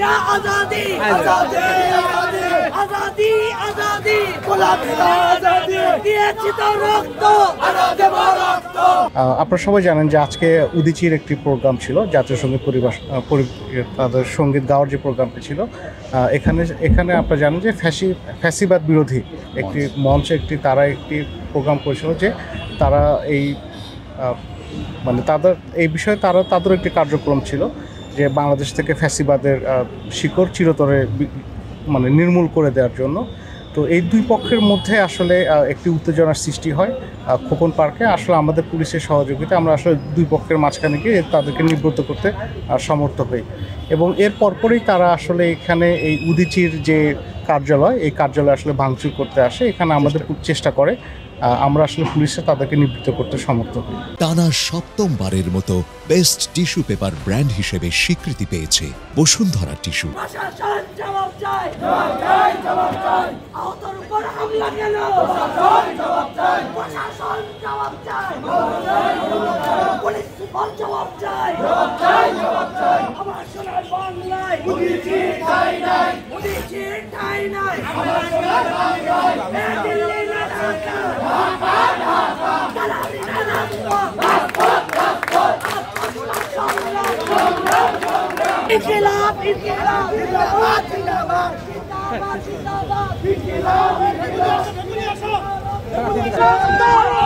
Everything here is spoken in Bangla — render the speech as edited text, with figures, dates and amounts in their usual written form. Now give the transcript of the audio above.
গোলামীরা আজাদি আজাদি আজাদি আজাদি গোলামীরা আজাদি দিয়েছি তো রক্ত আরো দেব রক্ত। আপনারা সবাই জানেন যে আজকে উদীচীর একটি প্রোগ্রাম ছিল, জাতীয় সঙ্গীত তাদের সঙ্গীত গাওয়ার যে প্রোগ্রামটি ছিল, এখানে আপনারা জানেন যে ফ্যাসিবাদ বিরোধী একটি মঞ্চে তারা একটি প্রোগ্রাম করেছিল, যে তারা এই মানে এই বিষয়ে তাদের একটি কার্যক্রম ছিল যে বাংলাদেশ থেকে ফ্যাসিবাদের শিকড় চিরতরে মানে নির্মূল করে দেওয়ার জন্য। তো এই দুই পক্ষের মধ্যে আসলে একটি উত্তেজনার সৃষ্টি হয় খোকন পার্কে। আসলে আমাদের পুলিশের সহযোগিতা আমরা আসলে দুই পক্ষের মাঝখানে গিয়ে তাদেরকে নিবৃত্ত করতে সমর্থ হই, এবং এর পরপরই তারা আসলে এখানে এই উদীচীর যে কার্যালয়, এই কার্যালয় আসলে ভাঙচুর করতে আসে। এখানে আমাদের চেষ্টা করে, আমরা আসলে পুলিশে তাদেরকে নিবৃত্ত করতে সমর্থ হই। টানা সপ্তমবারের মতো বেস্ট টিস্যু পেপার ব্র্যান্ড হিসেবে স্বীকৃতি পেয়েছে বসুন্ধরা টিস্যু। প্রশাসন জবাব চাই, জবাব চাই, জবাব চাই। আহতর উপর হামলা কেন? প্রশাসন জবাব চাই, প্রশাসন জবাব চাই, পুলিশ সুপার জবাব চাই, জবাব চাই, জবাব চাই। আমার সোনার বাংলায় উদীচী ঠাঁই নাই, উদীচী ঠাঁই নাই। আমার সোনার বাংলায় দিল্লি না ঢাকা, ঢাকা ঢাকা গোলামীরা ইনকিলাব ইনকিলাব জিন্দাবাদ জিন্দাবাদ জিন্দাবাদ জিন্দাবাদ ইনকিলাব ইনকিলাব